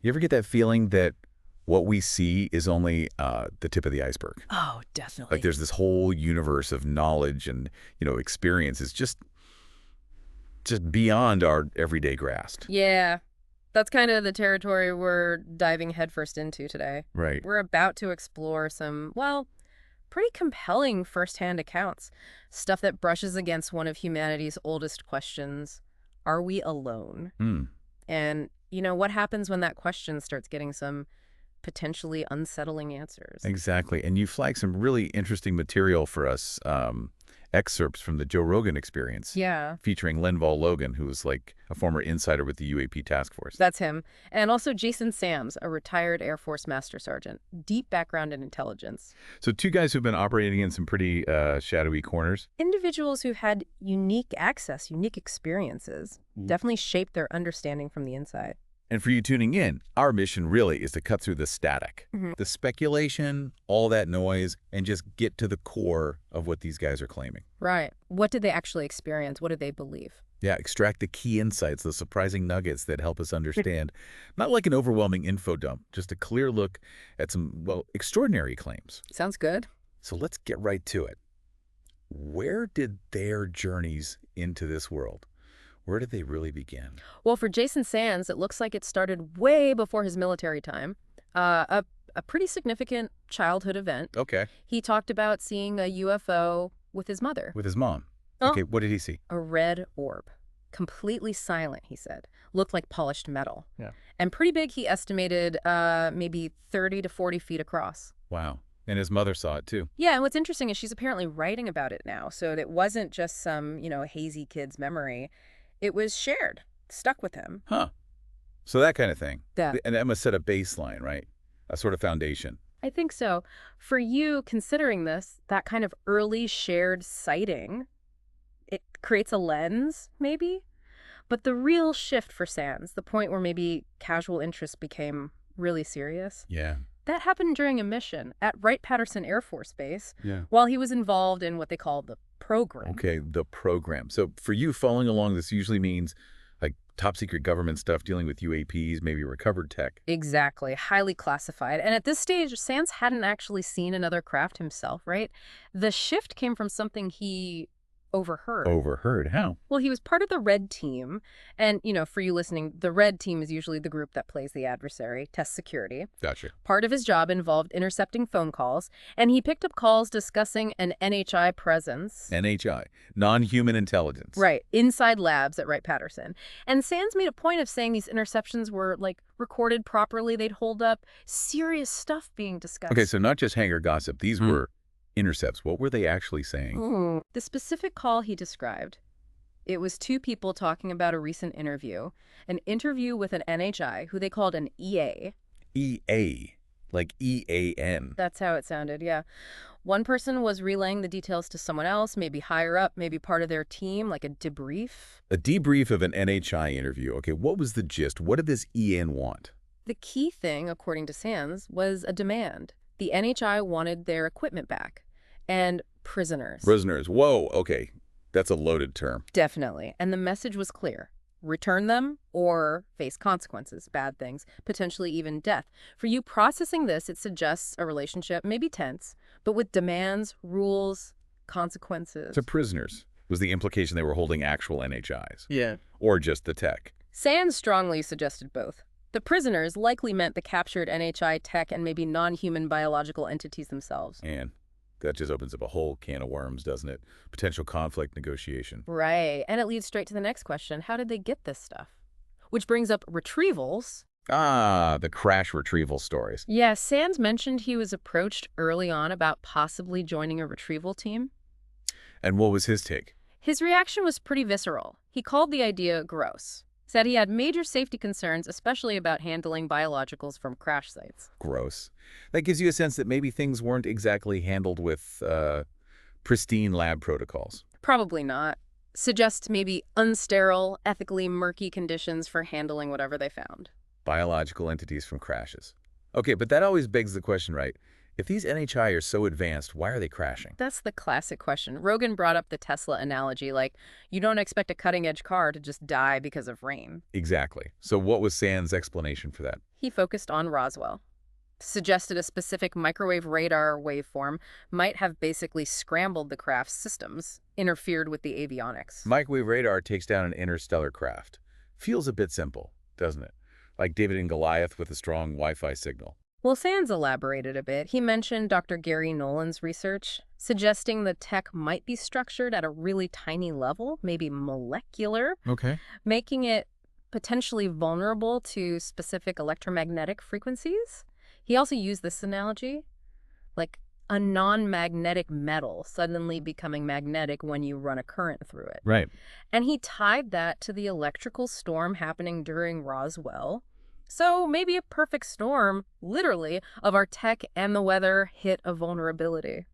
You ever get that feeling that what we see is only the tip of the iceberg? Oh, Like definitely. there's this whole universe of knowledge and, experience is just beyond our everyday grasp. Yeah, that's kind of the territory we're diving headfirst into today. Right. We're about to explore some, well, pretty compelling firsthand accounts. Stuff that brushes against one of humanity's oldest questions. Are we alone? Hmm. And, what happens when that question starts getting some potentially unsettling answers? Exactly. And you flag some really interesting material for us, excerpts from the Joe Rogan Experience, Yeah, featuring Lenval Logan, who was like a former insider with the UAP task force. that's him. And also Jason Sams, a retired Air Force Master Sergeant. Deep background in intelligence. So two guys who've been operating in some pretty shadowy corners. Individuals who've had unique access, unique experiences, Mm. definitely shape their understanding from the inside. And for you tuning in, our mission really is to cut through the static, Mhm. the speculation, all that noise, and just get to the core of what these guys are claiming. Right. What did they actually experience? What did they believe? Yeah, extract the key insights, the surprising nuggets that help us understand. Not like an overwhelming info dump, just a clear look at some, well, extraordinary claims. Sounds good. So let's get right to it. Where did their journeys into this world, where did they really begin? Well, for Jason Sands, it looks like it started way before his military time. A pretty significant childhood event. Okay. He talked about seeing a UFO with his mother. With his mom. Oh. Okay, what did he see? A red orb. Completely silent, he said. Looked like polished metal. Yeah. And pretty big, he estimated maybe 30 to 40 feet across. Wow. And his mother saw it too. Yeah, and what's interesting is she's apparently writing about it now, so it wasn't just some, hazy kid's memory. It was shared, stuck with him. Huh. So that kind of thing. Yeah. And that must set a baseline, right? A sort of foundation. I think so. For you, considering this, that kind of early shared sighting, it creates a lens, maybe? But the real shift for Sands, the point where maybe casual interest became really serious, Yeah. that happened during a mission at Wright-Patterson Air Force Base Yeah. while he was involved in what they call the program. Okay, the program. So for you following along, this usually means like top secret government stuff dealing with UAPs, maybe recovered tech. Exactly. Highly classified. And at this stage, Sands hadn't actually seen another craft himself, right? The shift came from something he overheard. Overheard. How? Well, he was part of the Red Team. And, for you listening, the Red Team is usually the group that plays the adversary, tests security. Gotcha. Part of his job involved intercepting phone calls, and he picked up calls discussing an NHI presence. NHI, non-human intelligence. Right, inside labs at Wright-Patterson. And Sands made a point of saying these interceptions were, recorded properly. They'd hold up serious stuff being discussed. Okay, so not just hangar gossip. These were intercepts. What were they actually saying? The specific call he described, it was two people talking about a recent interview, an interview with an NHI, who they called an EA. EA, like EAN. That's how it sounded, yeah. One person was relaying the details to someone else, maybe higher up, maybe part of their team, like a debrief. A debrief of an NHI interview. Okay, what was the gist? What did this EN want? The key thing, according to Sands, was a demand. The NHI wanted their equipment back. And prisoners. Prisoners. Whoa, okay. That's a loaded term. Definitely. And the message was clear. Return them or face consequences, bad things, potentially even death. For you processing this, it suggests a relationship, maybe tense, but with demands, rules, consequences. So prisoners was the implication they were holding actual NHIs. Yeah. Or just the tech. Sands strongly suggested both. The prisoners likely meant the captured NHI tech and maybe non-human biological entities themselves. And that just opens up a whole can of worms, doesn't it? Potential conflict negotiation. Right. And it leads straight to the next question. How did they get this stuff? Which brings up retrievals. Ah, the crash retrieval stories. Yeah, Sands mentioned he was approached early on about possibly joining a retrieval team. And what was his take? His reaction was pretty visceral. He called the idea gross. Said he had major safety concerns, especially about handling biologicals from crash sites. Gross. That gives you a sense that maybe things weren't exactly handled with pristine lab protocols. Probably not. Suggests maybe unsterile, ethically murky conditions for handling whatever they found. Biological entities from crashes. Okay, but that always begs the question, right? If these NHI are so advanced, why are they crashing? That's the classic question. Rogan brought up the Tesla analogy, like, you don't expect a cutting-edge car to just die because of rain. Exactly. So what was Sand's explanation for that? He focused on Roswell, suggested a specific microwave radar waveform might have basically scrambled the craft's systems, interfered with the avionics. Microwave radar takes down an interstellar craft. Feels a bit simple, doesn't it? Like David and Goliath with a strong Wi-Fi signal. Well, Sands elaborated a bit. He mentioned Dr. Gary Nolan's research, suggesting the tech might be structured at a really tiny level, maybe molecular, Okay. making it potentially vulnerable to specific electromagnetic frequencies. He also used this analogy, like a non-magnetic metal suddenly becoming magnetic when you run a current through it. Right. And he tied that to the electrical storm happening during Roswell. So maybe a perfect storm, literally, of our tech and the weather hit a vulnerability.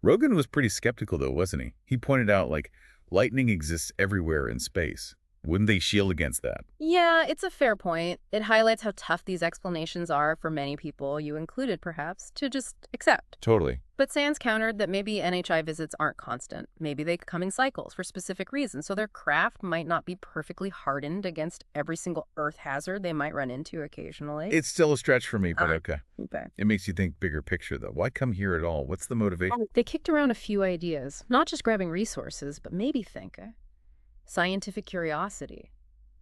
Rogan was pretty skeptical, though, wasn't he? He pointed out, like, lightning exists everywhere in space. Wouldn't they shield against that? Yeah, it's a fair point. It highlights how tough these explanations are for many people, you included perhaps, to just accept. Totally. But Sands countered that maybe NHI visits aren't constant. Maybe they come in cycles for specific reasons, so their craft might not be perfectly hardened against every single Earth hazard they might run into occasionally. It's still a stretch for me, but okay. Okay. It makes you think bigger picture, though. Why come here at all? What's the motivation? They kicked around a few ideas, not just grabbing resources, but maybe scientific curiosity,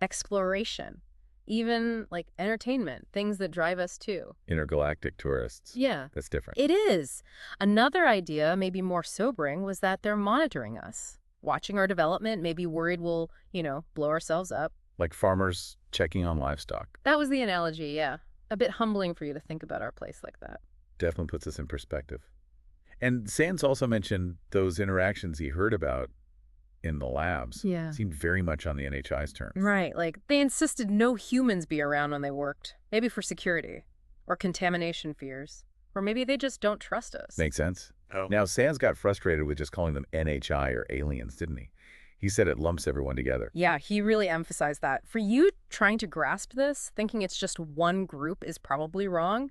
exploration, even like entertainment, things that drive us too. Intergalactic tourists. Yeah. That's different. It is. Another idea, maybe more sobering, was that they're monitoring us, watching our development, maybe worried we'll, blow ourselves up. Like farmers checking on livestock. That was the analogy, yeah. A bit humbling for you to think about our place like that. Definitely puts us in perspective. And Sands also mentioned those interactions he heard about in the labs. Yeah. Seemed very much on the NHI's terms. Right, like they insisted no humans be around when they worked, maybe for security, or contamination fears, or maybe they just don't trust us. Makes sense. Oh. Now, Sands got frustrated with just calling them NHI or aliens, didn't he? He said it lumps everyone together. Yeah, he really emphasized that. For you trying to grasp this, thinking it's just one group is probably wrong.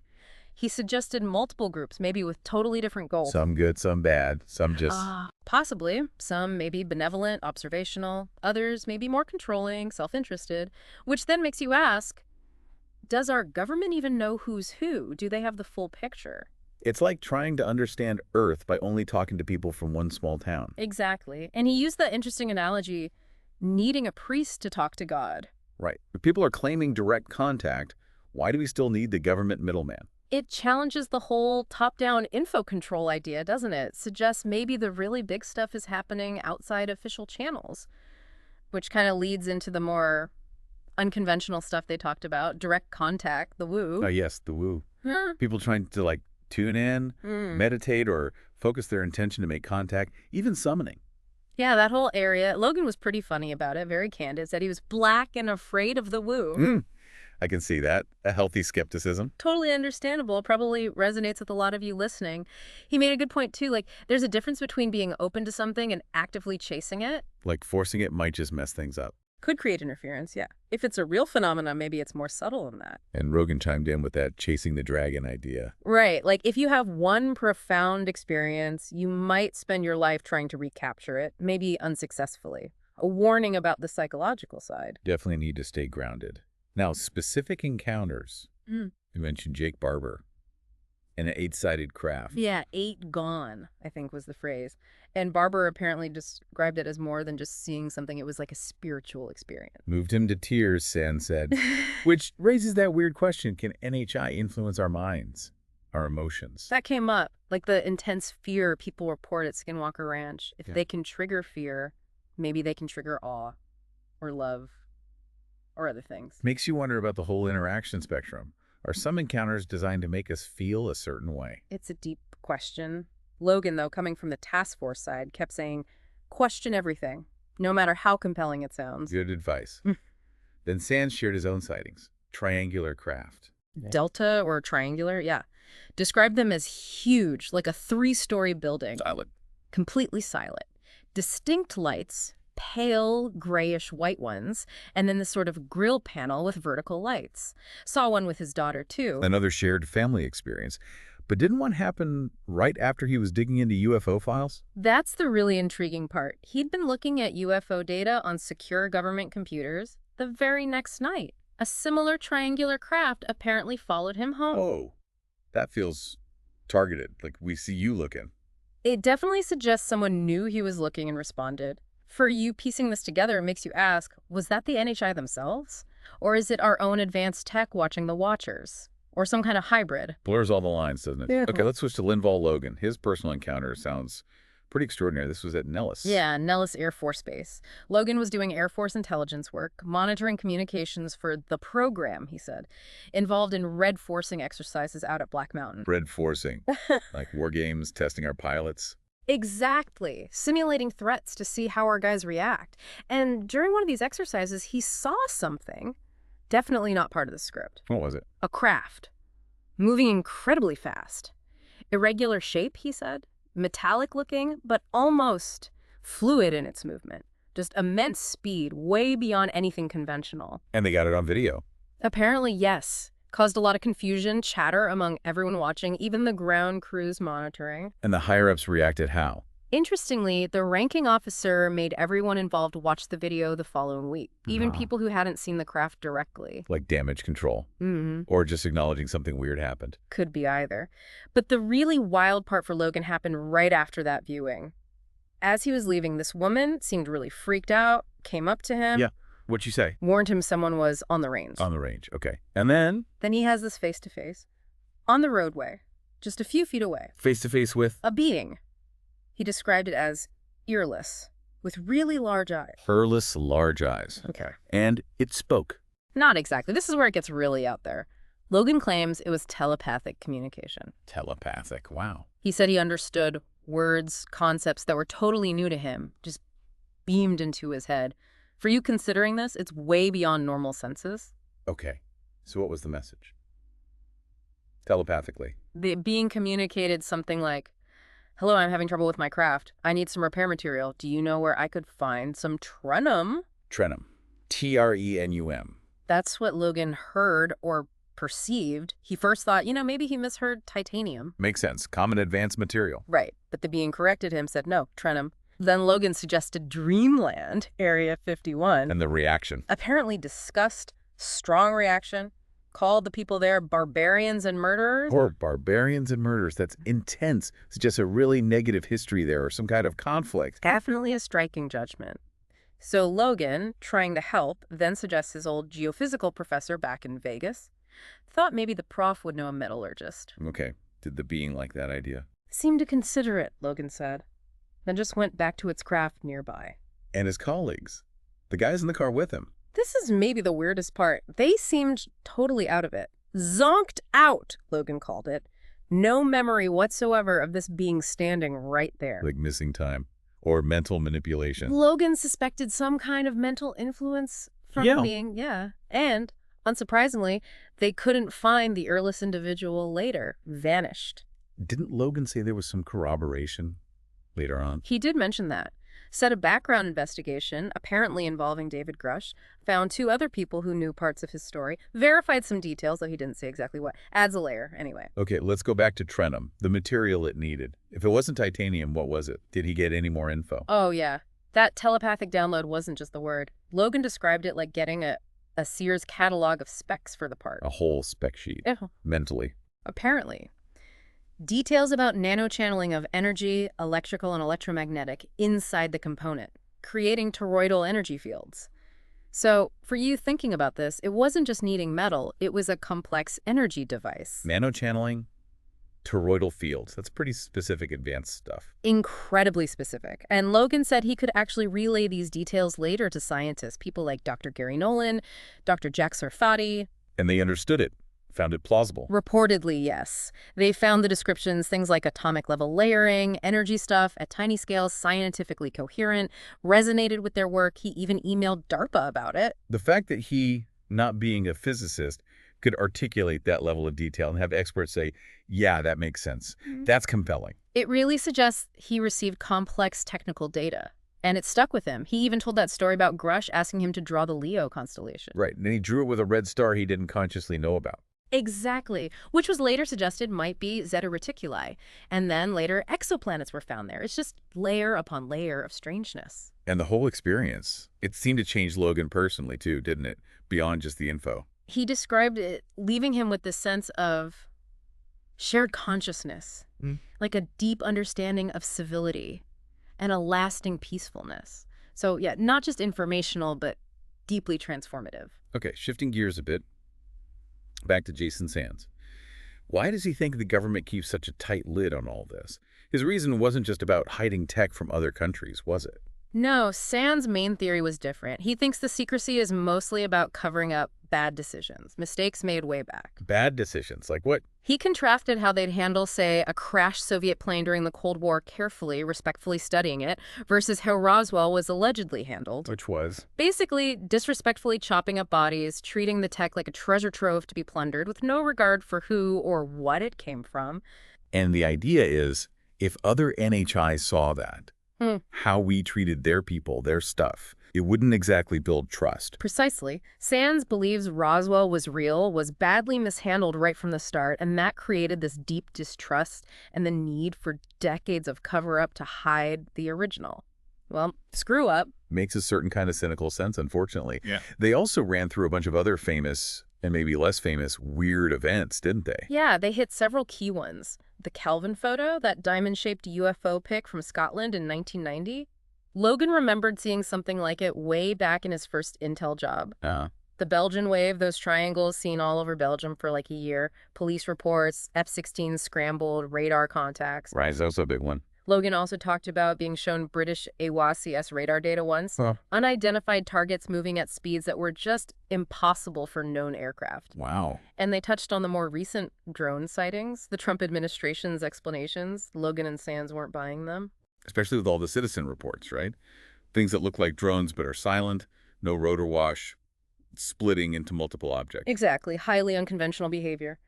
He suggested multiple groups, maybe with totally different goals. Some good, some bad, some just... Possibly. Some maybe benevolent, observational. Others maybe more controlling, self-interested. Which then makes you ask, does our government even know who's who? Do they have the full picture? It's like trying to understand Earth by only talking to people from one small town. Exactly. And he used that interesting analogy, needing a priest to talk to God. Right. If people are claiming direct contact, why do we still need the government middleman? It challenges the whole top-down info control idea, doesn't it? Suggests maybe the really big stuff is happening outside official channels, which kind of leads into the more unconventional stuff they talked about, direct contact, the woo. Yes, the woo. People trying to, like, tune in, meditate, or focus their intention to make contact, even summoning. Yeah, that whole area. Logan was pretty funny about it, very candid, said he was black and afraid of the woo. I can see that. A healthy skepticism. Totally understandable. Probably resonates with a lot of you listening. He made a good point, too. Like, there's a difference between being open to something and actively chasing it. Like, forcing it might just mess things up. Could create interference, yeah. If it's a real phenomenon, maybe it's more subtle than that. And Rogan chimed in with that chasing the dragon idea. Right. Like, if you have one profound experience, you might spend your life trying to recapture it, maybe unsuccessfully. A warning about the psychological side. Definitely need to stay grounded. Now, specific encounters. You mentioned Jake Barber and an 8-sided craft. Yeah, 8 gone, I think was the phrase. And Barber apparently described it as more than just seeing something. It was like a spiritual experience. Moved him to tears, Sand said. Which raises that weird question, can NHI influence our minds, our emotions? That came up, like the intense fear people report at Skinwalker Ranch. If they can trigger fear, maybe they can trigger awe or love. Or other things. Makes you wonder about the whole interaction spectrum. Are some encounters designed to make us feel a certain way? It's a deep question. Logan, though, coming from the task force side, kept saying, question everything, no matter how compelling it sounds. Good advice. Then Sands shared his own sightings. Triangular craft. Delta or triangular, yeah. Described them as huge, like a 3-story building. Silent. Completely silent. Distinct lights, pale grayish white ones, and then this sort of grill panel with vertical lights. Saw one with his daughter, too. Another shared family experience. But didn't one happen right after he was digging into UFO files? That's the really intriguing part. He'd been looking at UFO data on secure government computers the very next night. A similar triangular craft apparently followed him home. Oh, that feels targeted, like we see you looking. It definitely suggests someone knew he was looking and responded. For you piecing this together, it makes you ask, was that the NHI themselves? Or is it our own advanced tech watching the watchers? Or some kind of hybrid? Blurs all the lines, doesn't it? Yeah. Okay, let's switch to Lenval Logan. His personal encounter sounds pretty extraordinary. This was at Nellis. Yeah, Nellis Air Force Base. Logan was doing Air Force intelligence work, monitoring communications for the program, he said, involved in red forcing exercises out at Black Mountain. Red forcing, like war games, testing our pilots. Exactly. Simulating threats to see how our guys react. And during one of these exercises, he saw something. Definitely not part of the script. What was it? A craft. Moving incredibly fast. Irregular shape, he said. Metallic looking, but almost fluid in its movement. Just immense speed, way beyond anything conventional. And they got it on video. Apparently, yes. Caused a lot of confusion, chatter among everyone watching, even the ground crews monitoring. And the higher-ups reacted how? Interestingly, the ranking officer made everyone involved watch the video the following week, even people who hadn't seen the craft directly. Like damage control. Or just acknowledging something weird happened. Could be either. But the really wild part for Logan happened right after that viewing. As he was leaving, this woman seemed really freaked out, came up to him. Yeah. What'd she say? Warned him someone was on the range. On the range, okay. And then? Then he has this face-to-face. On the roadway, just a few feet away. Face-to-face with? A being. He described it as earless, with really large eyes. Earless large eyes. Okay. And it spoke. Not exactly. This is where it gets really out there. Logan claims it was telepathic communication. Telepathic, wow. He said he understood words, concepts that were totally new to him, just beamed into his head. For you considering this, it's way beyond normal senses. Okay. So what was the message? Telepathically. The being communicated something like, hello, I'm having trouble with my craft. I need some repair material. Do you know where I could find some trinum? Trinum. T-R-E-N-U-M. That's what Logan heard or perceived. He first thought, maybe he misheard titanium. Makes sense. Common advanced material. Right. But the being corrected him, said, no, trinum. Then Logan suggested Dreamland, Area 51. And the reaction. Apparently disgust, strong reaction, called the people there barbarians and murderers. Or barbarians and murderers. That's intense. It's just a really negative history there or some kind of conflict. Definitely a striking judgment. So Logan, trying to help, then suggests his old geophysical professor back in Vegas. Thought maybe the prof would know a metallurgist. Okay. Did the being like that idea? Seemed to consider it, Logan said. Then just went back to its craft nearby. And his colleagues. The guys in the car with him. This is maybe the weirdest part. They seemed totally out of it. Zonked out, Logan called it. No memory whatsoever of this being standing right there. Like missing time. Or mental manipulation. Logan suspected some kind of mental influence from the being, And, unsurprisingly, they couldn't find the earless individual later. Vanished. Didn't Logan say there was some corroboration later on? He did mention that. Said a background investigation, apparently involving David Grush, found 2 other people who knew parts of his story, verified some details, though he didn't say exactly what. Adds a layer, anyway. Okay, let's go back to Trenum, the material it needed. If it wasn't titanium, what was it? Did he get any more info? Oh, yeah. That telepathic download wasn't just the word. Logan described it like getting a Sears catalog of specs for the part. A whole spec sheet. Mentally. Apparently. Details about nanochanneling of energy, electrical and electromagnetic, inside the component, creating toroidal energy fields. So, for you thinking about this, it wasn't just needing metal, it was a complex energy device. Nanochanneling, toroidal fields. That's pretty specific advanced stuff. Incredibly specific. And Logan said he could actually relay these details later to scientists, people like Dr. Gary Nolan, Dr. Jack Sarfati. And they understood it. Found it plausible. Reportedly, yes. They found the descriptions, things like atomic level layering, energy stuff at tiny scales, scientifically coherent, resonated with their work. He even emailed DARPA about it. The fact that he, not being a physicist, could articulate that level of detail and have experts say, yeah, that makes sense. That's compelling. It really suggests he received complex technical data. And it stuck with him. He even told that story about Grush asking him to draw the Leo constellation. Right, and he drew it with a red star he didn't consciously know about. Exactly, which was later suggested might be Zeta Reticuli, and then later exoplanets were found there. It's just layer upon layer of strangeness. And the whole experience, it seemed to change Logan personally too, didn't it? Beyond just the info. He described it leaving him with this sense of shared consciousness, like a deep understanding of civility and a lasting peacefulness. So yeah, not just informational, but deeply transformative. Okay, shifting gears a bit, back to Jason Sands. Why does he think the government keeps such a tight lid on all this? His reason wasn't just about hiding tech from other countries, was it? No, Sand's main theory was different. He thinks the secrecy is mostly about covering up bad decisions, mistakes made way back. Bad decisions, like what? He contrasted how they'd handle, say, a crashed Soviet plane during the Cold War carefully, respectfully studying it, versus how Roswell was allegedly handled. Which was? Basically, disrespectfully chopping up bodies, treating the tech like a treasure trove to be plundered with no regard for who or what it came from. And the idea is, if other NHIs saw that, how we treated their people, their stuff, it wouldn't exactly build trust. Precisely. Sands believes Roswell was real, was badly mishandled right from the start, and that created this deep distrust and the need for decades of cover-up to hide the original. Well, screw up. Makes a certain kind of cynical sense, unfortunately. Yeah. They also ran through a bunch of other famous, and maybe less famous, weird events, didn't they? Yeah, they hit several key ones. The Kelvin photo, that diamond-shaped UFO pic from Scotland in 1990. Logan remembered seeing something like it way back in his first intel job. The Belgian wave, those triangles seen all over Belgium for like a year. Police reports, F-16s scrambled, radar contacts. Right, that was a big one. Logan also talked about being shown British AWACS radar data once. Unidentified targets moving at speeds that were just impossible for known aircraft. Wow. And they touched on the more recent drone sightings, the Trump administration's explanations. Logan and Sands weren't buying them. Especially with all the citizen reports, right? Things that look like drones but are silent, no rotor wash, splitting into multiple objects. Exactly. Highly unconventional behavior.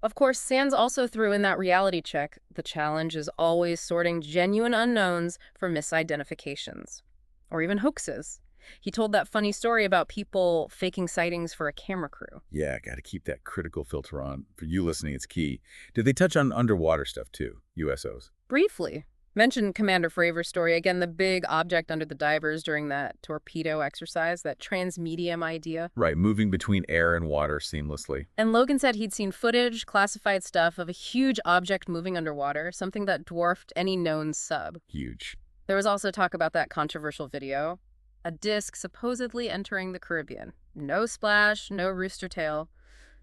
Of course, Sands also threw in that reality check. The challenge is always sorting genuine unknowns from misidentifications, or even hoaxes. He told that funny story about people faking sightings for a camera crew. Yeah, got to keep that critical filter on. For you listening, it's key. Did they touch on underwater stuff too, USOs? Briefly. Mentioned Commander Fravor's story, again, the big object under the divers during that torpedo exercise, that transmedium idea. Right, moving between air and water seamlessly. And Logan said he'd seen footage, classified stuff of a huge object moving underwater, something that dwarfed any known sub. Huge. There was also talk about that controversial video, a disc supposedly entering the Caribbean. No splash, no rooster tail.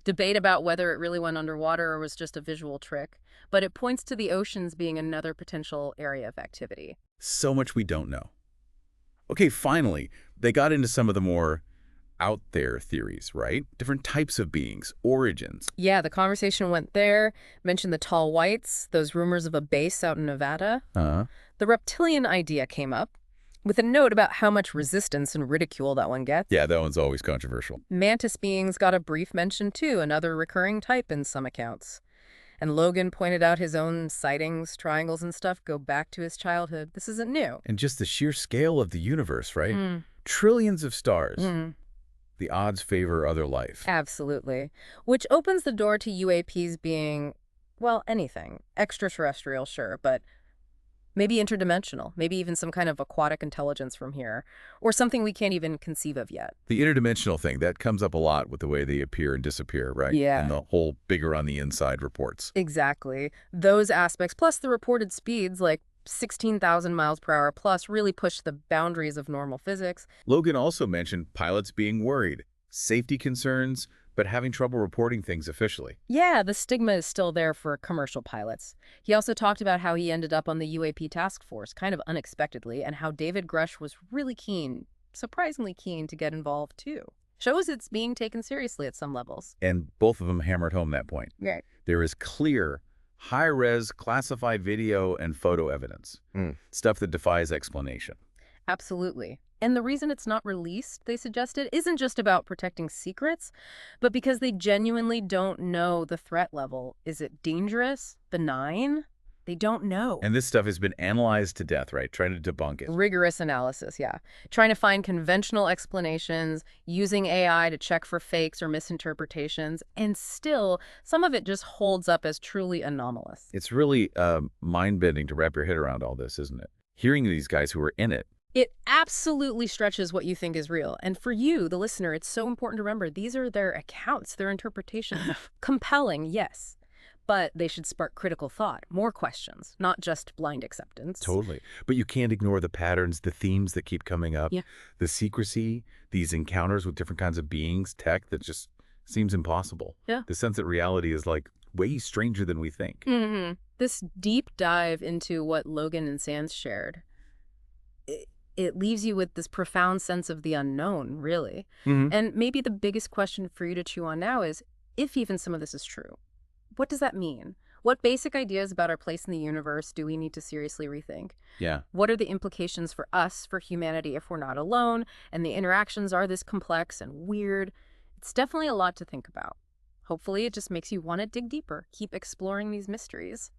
Debate about whether it really went underwater or was just a visual trick, but it points to the oceans being another potential area of activity. So much we don't know. Okay, finally, they got into some of the more out there theories, right? Different types of beings, origins. Yeah, the conversation went there, mentioned the tall whites, those rumors of a base out in Nevada. The reptilian idea came up, with a note about how much resistance and ridicule that one gets. Yeah, that one's always controversial. Mantis beings got a brief mention too, another recurring type in some accounts. And Logan pointed out his own sightings, triangles and stuff go back to his childhood. This isn't new. And just the sheer scale of the universe, right? Trillions of stars. The odds favor other life. Absolutely. Which opens the door to UAPs being, well, anything. Extraterrestrial, sure, but maybe interdimensional, maybe even some kind of aquatic intelligence from here, or something we can't even conceive of yet. The interdimensional thing, that comes up a lot with the way they appear and disappear, right? Yeah. And the whole bigger on the inside reports. Exactly. Those aspects, plus the reported speeds, like 16,000 miles per hour plus, really push the boundaries of normal physics. Logan also mentioned pilots being worried, safety concerns, but having trouble reporting things officially. Yeah, the stigma is still there for commercial pilots. He also talked about how he ended up on the UAP task force, kind of unexpectedly, and how David Grush was really keen, surprisingly keen, to get involved too. Shows it's being taken seriously at some levels. And both of them hammered home that point. Right. There is clear, high-res, classified video and photo evidence. Stuff that defies explanation. Absolutely. And the reason it's not released, they suggested, isn't just about protecting secrets, but because they genuinely don't know the threat level. Is it dangerous? Benign? They don't know. And this stuff has been analyzed to death, right? Trying to debunk it. Rigorous analysis, yeah. Trying to find conventional explanations, using AI to check for fakes or misinterpretations, and still, some of it just holds up as truly anomalous. It's really mind-bending to wrap your head around all this, isn't it? Hearing these guys who are in it. It absolutely stretches what you think is real. And for you, the listener, it's so important to remember these are their accounts, their interpretations. Compelling, yes. But they should spark critical thought, more questions, not just blind acceptance. Totally. But you can't ignore the patterns, the themes that keep coming up, Yeah. the secrecy, these encounters with different kinds of beings, tech that just seems impossible. Yeah. The sense that reality is like way stranger than we think. Mm-hmm. This deep dive into what Logan and Sands shared, it leaves you with this profound sense of the unknown, really. Mm-hmm. And maybe the biggest question for you to chew on now is, if even some of this is true, what does that mean? What basic ideas about our place in the universe do we need to seriously rethink? Yeah. What are the implications for us, for humanity, if we're not alone, and the interactions are this complex and weird? It's definitely a lot to think about. Hopefully, it just makes you want to dig deeper, keep exploring these mysteries.